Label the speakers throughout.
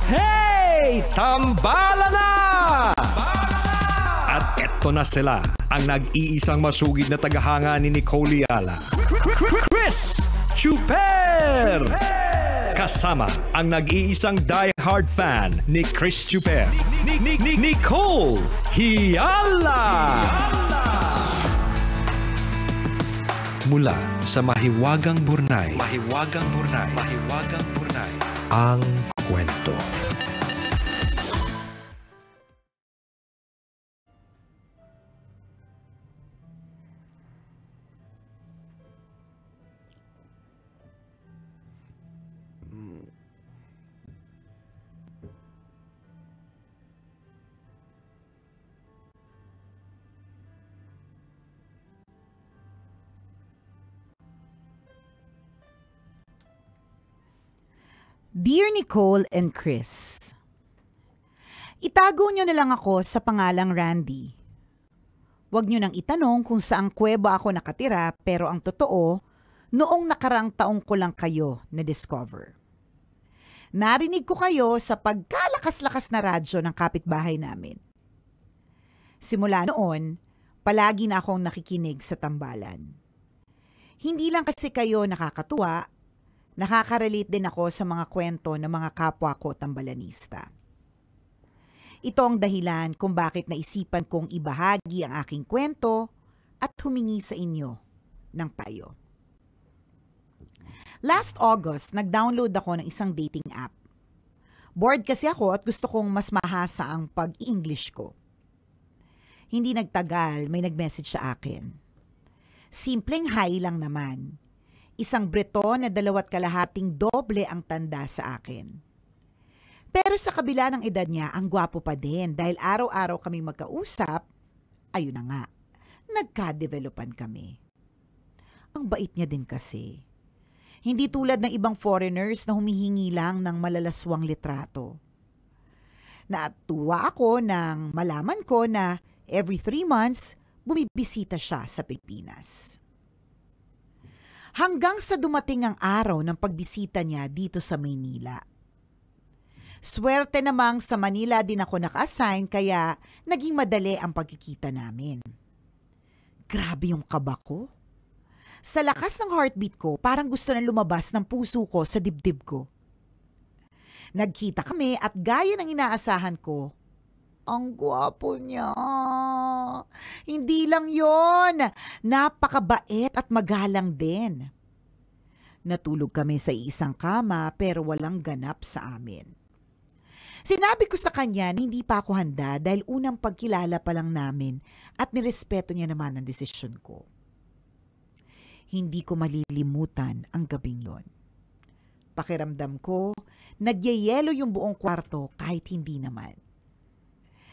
Speaker 1: Hey! Tambala na! At eto na sila, ang nag-iisang masugid na tagahanga ni Nicole Yala. Chris Chuper! Kasama ang nag-iisang die-hard fan ni Chris Chuper. Nicole Yala! Mula sa Mahiwagang Burnay, ang kwento.
Speaker 2: Dear Nicole and Chris, itago nyo na lang ako sa pangalang Randy. Huwag nyo nang itanong kung saang kuweba ako nakatira, pero ang totoo, noong nakarang taong ko lang kayo na-discover. Narinig ko kayo sa pagkalakas-lakas na radyo ng kapitbahay namin. Simula noon, palagi na akong nakikinig sa tambalan. Hindi lang kasi kayo nakakatuwa, nakaka-relate din ako sa mga kwento ng mga kapwa ko tambalanista. Ito ang dahilan kung bakit naisipan kong ibahagi ang aking kwento at humingi sa inyo ng payo. Last August, nag-download ako ng isang dating app. Bored kasi ako at gusto kong mas mahasa ang pag-i-English ko. Hindi nagtagal, may nag-message sa akin. Simpleng hi lang naman. Isang Breton na 2.5 doble ang tanda sa akin. Pero sa kabila ng edad niya, ang gwapo pa din dahil araw-araw kaming magkausap, ayun na nga, nagka-developan kami. Ang bait niya din kasi. Hindi tulad ng ibang foreigners na humihingi lang ng malalaswang litrato. Natuwa ako nang malaman ko na every 3 months, bumibisita siya sa Pilipinas. Hanggang sa dumating ang araw ng pagbisita niya dito sa Maynila. Swerte namang sa Manila din ako naka-assign kaya naging madali ang pagkikita namin. Grabe yung kaba ko. Sa lakas ng heartbeat ko, parang gusto na lumabas ng puso ko sa dibdib ko. Nagkita kami at gaya ng inaasahan ko, ang gwapo niya. Hindi lang yon, napakabait at magalang din. Natulog kami sa isang kama pero walang ganap sa amin. Sinabi ko sa kanya na hindi pa ako handa dahil unang pagkilala pa lang namin at nirespeto niya naman ang desisyon ko. Hindi ko malilimutan ang gabing yon. Pakiramdam ko, nagyayelo yung buong kwarto kahit hindi naman.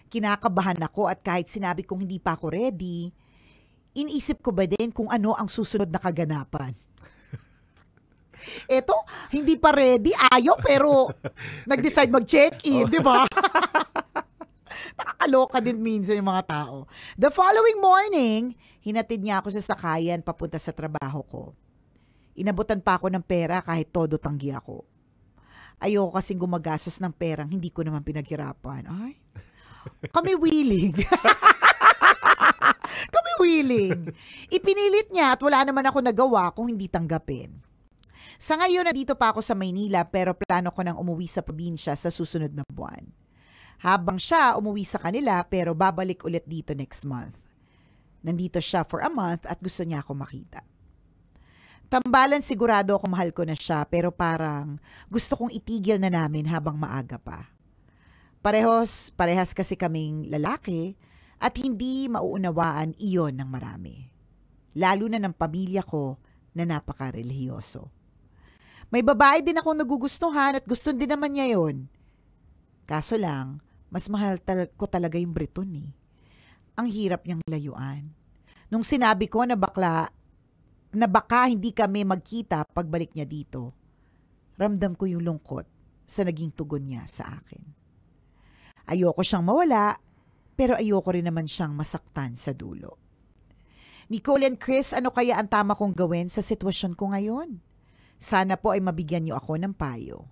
Speaker 2: Kinakabahan ako at kahit sinabi kong hindi pa ako ready, iniisip ko ba din kung ano ang susunod na kaganapan. Eto, hindi pa ready, ayaw pero nag-decide mag-check-in, di ba? Nakakaloka din minsan yung mga tao. The following morning, hinatid niya ako sa sakayan papunta sa trabaho ko. Inabutan pa ako ng pera kahit todo tanggi ako. Ayoko kasing gumagastos ng perang hindi ko naman pinaghirapan. Ay, kami willing. Kami willing. Ipinilit niya at wala naman ako nagawa kung hindi tanggapin. Sa ngayon, nandito pa ako sa Maynila pero plano ko nang umuwi sa probinsya sa susunod na buwan. Habang siya umuwi sa kanila pero babalik ulit dito next month. Nandito siya for a month at gusto niya ako makita. Tambalan sigurado ako mahal ko na siya pero parang gusto kong itigil na namin habang maaga pa. Parehas kasi kaming lalaki at hindi mauunawaan iyon ng marami. Lalo na ng pamilya ko na napaka-relihiyoso. May babae din akong nagugustuhan at gusto din naman niya yon. Kaso lang, mas mahal ko talaga yung Breton eh. Ang hirap niyang layuan. Nung sinabi ko na baka hindi kami magkita pagbalik niya dito, ramdam ko yung lungkot sa naging tugon niya sa akin. Ayoko siyang mawala, pero ayoko rin naman siyang masaktan sa dulo. Nicole and Chris, ano kaya ang tama kong gawin sa sitwasyon ko ngayon? Sana po ay mabigyan niyo ako ng payo.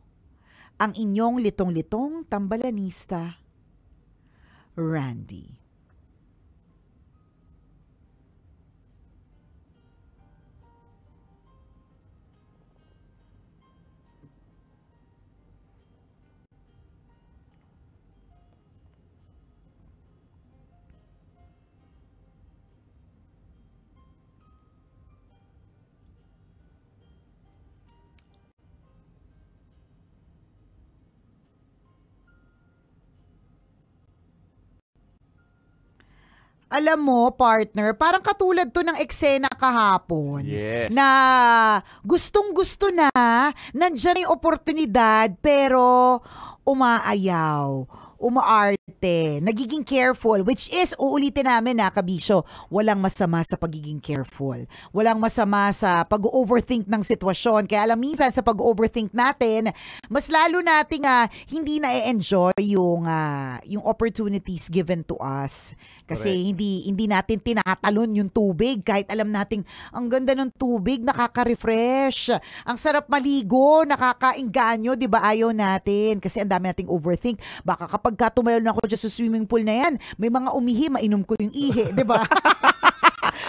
Speaker 2: ang inyong litong-litong tambalanista, Randy. Alam mo, partner, parang katulad to ng eksena kahapon.
Speaker 3: Yes.
Speaker 2: Na gustong-gusto na, nandiyan yung oportunidad, pero umaayaw, umaarte, nagiging careful, which is, uulitin namin na, kabisyo, walang masama sa pagiging careful. Walang masama sa pag-overthink ng sitwasyon. Kaya alam, minsan sa pag-overthink natin, mas lalo nating hindi na-enjoy yung opportunities given to us. Kasi hindi natin tinatalon yung tubig. Kahit alam nating ang ganda ng tubig, nakaka-refresh. Ang sarap maligo, nakakainganyo, di ba? Ayaw natin. Kasi ang dami nating overthink. Baka kapag tumalon ako dyan sa swimming pool na yan, may mga umihi, mainom ko yung ihi, di ba?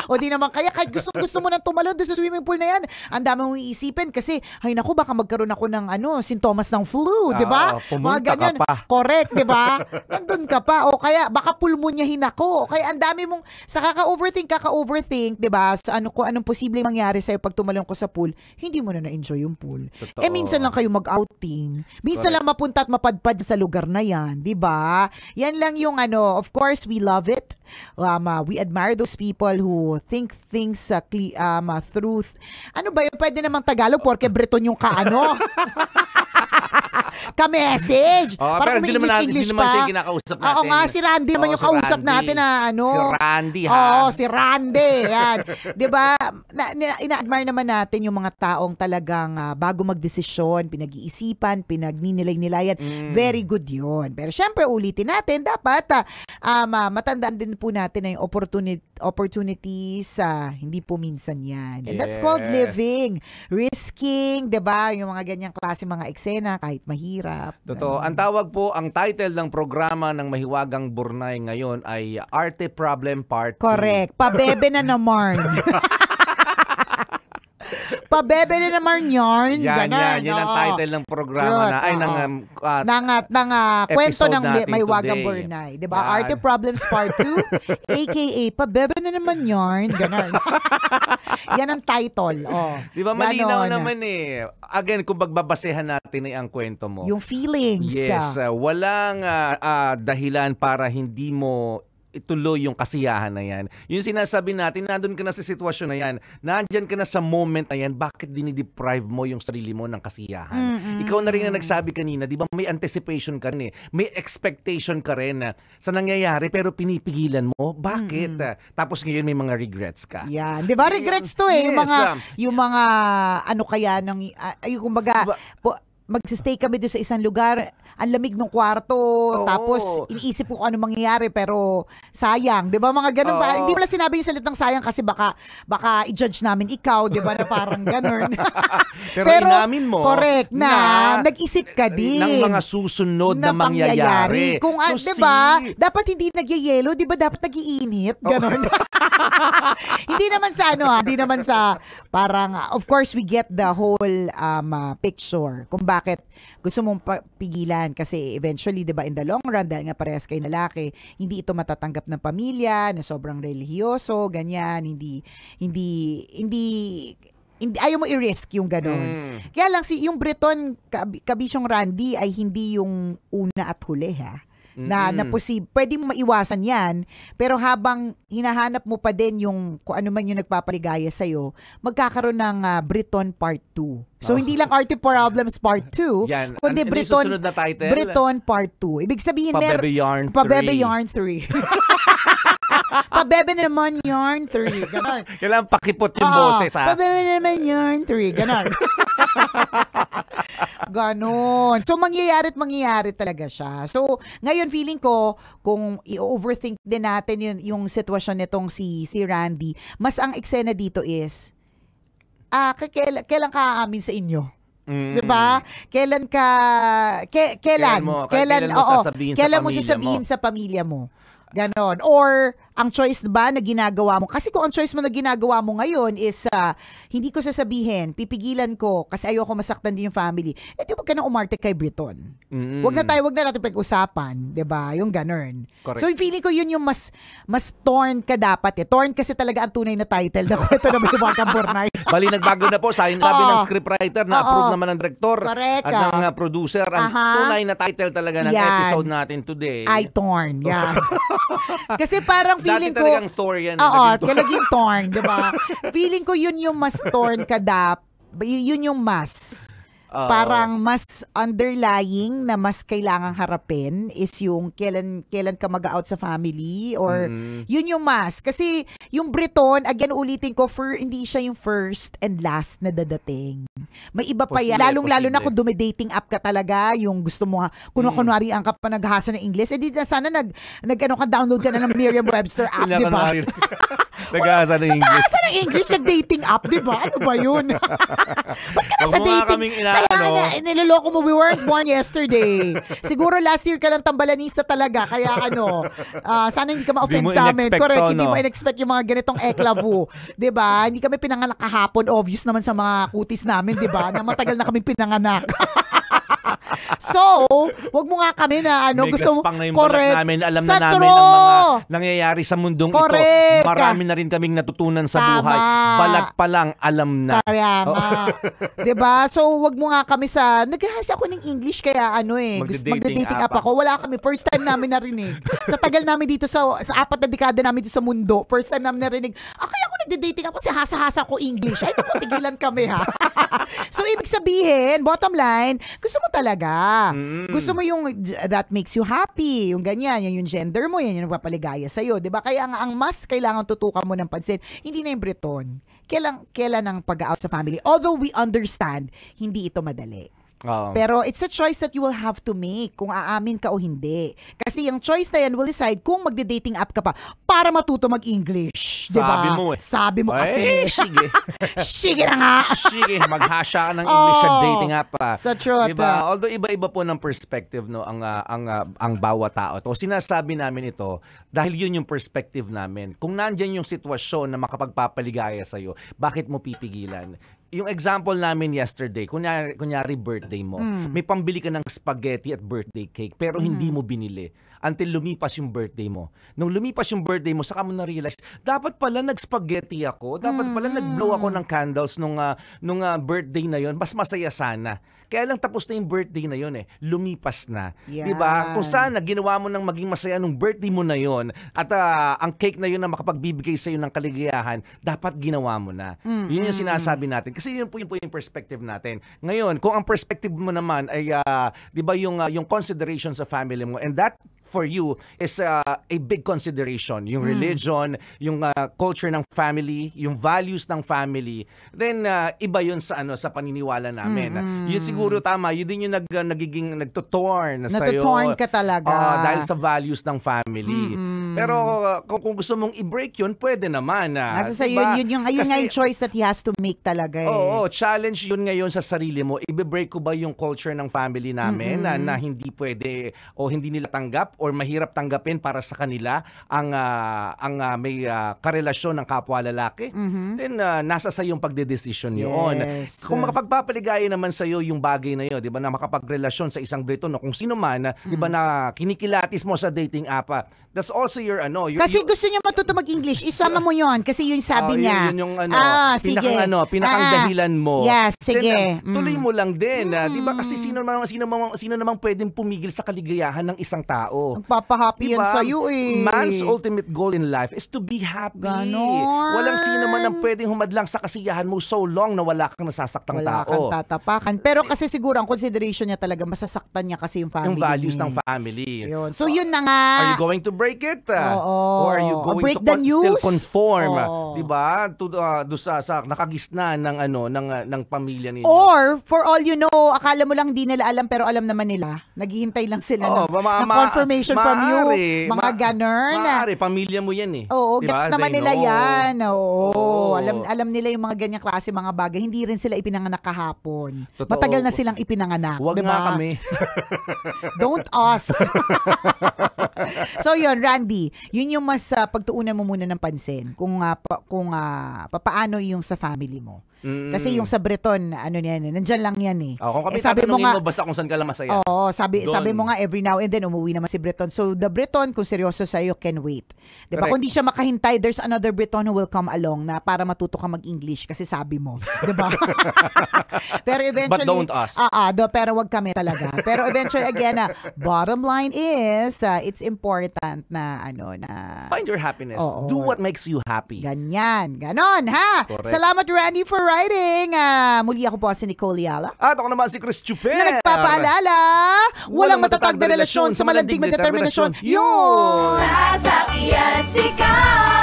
Speaker 2: O di naman kaya, kahit gusto mo nang tumalon doon sa swimming pool na yan, ang dami mong iisipin kasi, ay naku, baka magkaroon ako ng sintomas ng flu, di ba? Mga ganyan. Correct, di ba? Nandun ka pa. O kaya, baka pulmonyahin ako. O kaya, ang dami mong, sa kaka-overthink, di ba? Sa kung anong posibleng mangyari sa'yo pag tumalon ko sa pool, hindi mo na na-enjoy yung pool.
Speaker 3: Totoo.
Speaker 2: Minsan lang kayo mag-outing. Minsan lang mapunta at mapadpad sa lugar na yan, di ba? Yan lang yung of course, we love it. We admire those people who think things through. Ano ba yun? Pwede namang Tagalog porque Breton yung ka-message.
Speaker 3: Pero hindi naman siya yung kinakausap natin.
Speaker 2: Oo nga, si Randy naman yung kausap natin na
Speaker 3: Si Randy, ha?
Speaker 2: Oo, si Randy. Yan. Diba? Ina-admire naman natin yung mga taong talagang bago magdesisyon, pinag-iisipan, pinagninilay-nilayan. Very good yun. Pero syempre, ulitin natin, dapat matandaan din po natin na yung opportunities, hindi po minsan yan. And that's called living. Risking, diba? Yung mga ganyang klase mga eksena, kahit mahirap.
Speaker 3: Totoo. Ang tawag po, ang title ng programa ng Mahiwagang Burnay ngayon ay Arte Problem Part 2.
Speaker 2: Correct. Pabebe na naman. Pabebe na naman yarn.
Speaker 3: Yan ang title ng programa na ay
Speaker 2: ng kwento ng Mahiwagang
Speaker 3: today.
Speaker 2: Burnay, 'di ba? Arte Problems Part 2, aka Pabebe na naman yarn, ganon. Yan ang title. Oh.
Speaker 3: 'Di ba malinaw naman eh. Again, kung bagbabasehan natin ang kwento mo.
Speaker 2: Yung feelings.
Speaker 3: Yes, walang dahilan para hindi mo ituloy yung kasiyahan na yan. Yung sinasabi natin, nandun ka na sa sitwasyon na yan, nandyan ka na sa moment na yan, bakit dinideprive mo yung sarili mo ng kasiyahan? Ikaw na rin na nagsabi kanina, di ba may anticipation ka rin eh. May expectation ka rin sa nangyayari pero pinipigilan mo. Bakit? Tapos ngayon may mga regrets ka.
Speaker 2: Yan. Di ba regrets to eh.
Speaker 3: Yes,
Speaker 2: yung mga kaya kumbaga, magsistay kami doon sa isang lugar, ang lamig ng kwarto, tapos iniisip ko kung ano mangyayari, pero sayang, di ba mga ganun ba? Hindi mo lang sinabi yung salitang sayang kasi baka i-judge namin ikaw, di ba, na parang ganun.
Speaker 3: pero inamin mo,
Speaker 2: correct, na nag-isip ka din
Speaker 3: ng mga susunod na mangyayari.
Speaker 2: Kung, di ba, dapat hindi nagyayelo, di ba, dapat nag-iinit, ganun. Hindi naman sa hindi naman sa parang, of course, we get the whole picture kung bakit gusto mong pigilan kasi eventually, 'di ba, in the long run dahil nga parehas kayo lalaki, hindi ito matatanggap ng pamilya na sobrang relihiyoso, ganyan, hindi ayaw mo i-risk yung gano'n. Kaya lang yung Breton, kabisyong Randy ay hindi yung una at huli na pwede mo maiwasan yan, pero habang hinahanap mo pa din yung kung ano man yung nagpapaligaya sa'yo, magkakaroon ng Breton Part 2. So, hindi lang Arte Problems Part 2,
Speaker 3: yan.
Speaker 2: kundi
Speaker 3: Susunod na title?
Speaker 2: Breton Part 2. Ibig sabihin,
Speaker 3: Pabebe Yarn 3.
Speaker 2: Pabebe Yarn 3. Pabebe naman Yarn 3. Ganon.
Speaker 3: Kailangan pakipot yung boses, ha?
Speaker 2: Pabebe naman Yarn 3. Ganon. Ganon. So, mangyayari talaga siya. So, ngayon feeling ko, kung i-overthink din natin yung sitwasyon nitong si Randy, mas ang eksena dito is, kailan ka aamin sa inyo?
Speaker 3: Mm.
Speaker 2: 'Di ba? Kailan ka kailan
Speaker 3: Kailan mo sasabihin sa pamilya
Speaker 2: sasabihin
Speaker 3: mo?
Speaker 2: sa pamilya mo? Ganon. Or, ang choice ba na ginagawa mo? Kasi kung ang choice mo na ginagawa mo ngayon is, hindi ko sasabihin, pipigilan ko kasi ayoko masaktan din yung family. Di wag ka na umarte kay Briton. Wag na natin pag-usapan. Diba? Yung ganon.
Speaker 3: Correct.
Speaker 2: So, feeling ko yun yung mas torn ka dapat. Torn kasi talaga ang tunay na title na kwento na may Mark Bornay.
Speaker 3: Bali, nagbago na po. Sabi ng scriptwriter, na-approve naman ng director
Speaker 2: Correct.
Speaker 3: at ng producer. Ang tunay na title talaga ng episode natin today.
Speaker 2: I torn. Yan. Kasi parang feeling
Speaker 3: Dati
Speaker 2: ko...
Speaker 3: talagang Thor yan.
Speaker 2: Oo, talagang torn, di ba? Feeling ko yun yung mas torn ka yun yung mas. Parang mas underlying na mas kailangang harapin is yung kailan ka mag-out sa family or yun yung mas. Kasi yung Briton, again ulitin ko, hindi siya yung first and last na dadating. May iba pa yan. Lalong-lalo na kung dume-dating app ka talaga, yung gusto mo, kunwari ang ka pa naghahasa ng English, di na sana nag-download ka na ng Merriam-Webster app, di ba?
Speaker 3: Naghahasa ng English.
Speaker 2: Naghahasa ng English, nag-dating app, di ba? Ano ba yun? Ba't ka na sa dating? Kaya niloloko mo, we weren't born yesterday. Siguro last year ka lang tambalanista talaga, kaya sana hindi ka ma-offend sa amin. Correct, hindi mo in-expect yung mga ganitong eklavu. Di ba? Hindi kami pinanganak kahapon, obvious naman sa mga kutis namin, di ba? Na matagal na kami pinanganak. So, wag mo nga kami na
Speaker 3: may
Speaker 2: gusto mo.
Speaker 3: gaspang na yung
Speaker 2: Correct.
Speaker 3: balat namin. Alam
Speaker 2: Sa
Speaker 3: na namin
Speaker 2: true.
Speaker 3: ang mga nangyayari sa mundong
Speaker 2: Correct.
Speaker 3: ito. Marami na rin kaming natutunan sa
Speaker 2: Tama.
Speaker 3: buhay. Balat pa lang, alam na.
Speaker 2: Kaya nga. Diba? So, wag mo nga kami naghahasa ako ng English kaya magda-dating app ako. Wala kami. First time namin narinig. Sa tagal namin dito sa 4 na dekada namin dito sa mundo, first time namin narinig, kaya ako nagda-dating ako kasi hasa-hasa ko English. Ay, naku, tigilan kami ha. So, ibig sabihin, bottom line, gusto mo talaga. Gusto mo yung that makes you happy, yung ganyan, yan yung gender mo, yan yung nagpapaligaya sa'yo, diba? Kaya nga ang mas kailangan tutukan mo ng pansin, hindi na yung Briton. Kailan ang pag-out sa family? Although we understand, hindi ito madali. Pero it's a choice that you will have to make kung aamin ka o hindi. Kasi yung choice na yan will decide kung magde-dating app ka pa para matuto mag-English. Diba? Sabi mo kasi.
Speaker 3: Sige.
Speaker 2: Sige na nga.
Speaker 3: Sige, maghasya ka ng English sa dating app pa.
Speaker 2: Sa truth.
Speaker 3: Diba? Although iba-iba po ng perspective ang bawat tao. Sinasabi namin ito dahil yun yung perspective namin. Kung nandyan yung sitwasyon na makapagpapaligaya sa'yo, bakit mo pipigilan? Yung example namin yesterday, kunyari birthday mo, may pambili ka ng spaghetti at birthday cake pero hindi mo binili until lumipas yung birthday mo. Nung lumipas yung birthday mo, saka mo na-realize, dapat pala nag-spaghetti ako, dapat pala nag-blow ako ng candles nung birthday na yon, mas masaya sana. Kaya lang tapos na yung birthday na yon lumipas na.
Speaker 2: Yeah.
Speaker 3: Diba? Kung sana ginawa mo nang maging masaya nung birthday mo na yon at ang cake na yon na makapagbibigay sa iyo ng kaligayahan, dapat ginawa mo na. Yun yung sinasabi natin. Kasi yun po yung perspective natin. Ngayon, kung ang perspective mo naman ay, di ba yung consideration sa family mo, and that for you is a big consideration. Yung religion, yung culture ng family, yung values ng family, then iba yun sa paniniwala namin. Yun siguro tama, yun din yung nagiging nagtutorn sa'yo.
Speaker 2: Nagtutorn ka talaga.
Speaker 3: Dahil sa values ng family. Pero kung gusto mong i-break yun, pwede naman.
Speaker 2: Nasa sa'yo, yun nga yung choice that he has to make talaga eh.
Speaker 3: Oo, challenge yun ngayon sa sarili mo. I-break ko ba yung culture ng family namin na hindi pwede o hindi nila tanggap or mahirap tanggapin para sa kanila ang may karelasyon ng kapwa lalaki? Then nasa sa yung pagdedesisyon yun.
Speaker 2: Yes.
Speaker 3: Kung makapagpapaligaya naman sa iyo yung bagay na yun, 'di ba, na makapagrelasyon sa isang Briton o kung sino man, 'di ba, na kinikilatis mo sa dating app, that's also your
Speaker 2: kasi gusto niya matuto mag-English, isama mo yon kasi yun sabi niya.
Speaker 3: Yun yung
Speaker 2: sige.
Speaker 3: pinakang dahilan mo.
Speaker 2: Yes, sige.
Speaker 3: Then, tuloy mo lang din. 'Di ba, kasi sino namang pwedeng pumigil sa kaligayahan ng isang tao?
Speaker 2: Magpapahappy yan sa'yo eh.
Speaker 3: Man's ultimate goal in life is to be happy.
Speaker 2: Ganon.
Speaker 3: Walang sino man ang pwedeng humadlang sa kasiyahan mo so long na wala kang nasasaktang
Speaker 2: wala
Speaker 3: tao.
Speaker 2: Kang tatapakan. Pero kasi siguro ang consideration niya talaga, masasaktan niya kasi yung family.
Speaker 3: Yung values ng family.
Speaker 2: Yun. So yun na nga.
Speaker 3: Are you going to break it? Or are you going
Speaker 2: break
Speaker 3: to
Speaker 2: the news?
Speaker 3: still conform? Diba? To sa nakagisna ng pamilya ninyo.
Speaker 2: Or, for all you know, akala mo lang di nila alam pero alam naman nila. Naghihintay lang sila ng confirmation information from you. Mga ganun.
Speaker 3: Maaari, pamilya mo yan eh.
Speaker 2: Oo,
Speaker 3: Diba?
Speaker 2: gets naman
Speaker 3: They
Speaker 2: nila
Speaker 3: know.
Speaker 2: yan. Oo.
Speaker 3: Oo.
Speaker 2: Alam nila yung mga ganyang klase mga bagay. Hindi rin sila ipinanganak kahapon.
Speaker 3: Totoo.
Speaker 2: Matagal na silang ipinanganak.
Speaker 3: Huwag
Speaker 2: diba?
Speaker 3: nga kami.
Speaker 2: Don't us. So yun, Randy, yun yung mas pagtuunan mo muna ng pansin kung paano yung sa family mo. Kasi yung sa Breton, ano niyan, nandyan lang yan eh.
Speaker 3: Kung kami
Speaker 2: sabi mo nga,
Speaker 3: basta kung saan ka lang masaya.
Speaker 2: Oo, sabi mo nga every now and then umuwi naman si Breton. So the Breton, kung seryoso sa'yo, can wait. Diba?
Speaker 3: Correct.
Speaker 2: Kung di siya makahintay, there's another Breton who will come along na para matuto ka mag-English kasi sabi mo. Diba? Pero eventually,
Speaker 3: But don't us.
Speaker 2: pero wag kami talaga. Pero eventually, again, bottom line is, it's important na,
Speaker 3: Find your happiness.
Speaker 2: Oo.
Speaker 3: Do what makes you happy.
Speaker 2: Ganyan. Ganon, ha?
Speaker 3: Correct.
Speaker 2: Salamat, Randy, for writing. Muli ako po si Nicole Yala.
Speaker 3: At ako naman si Chris Chuper.
Speaker 2: Na nagpapaalala, walang matatag na relasyon sa malandig na determinasyon. Yun!
Speaker 4: Sasakyan sigaw.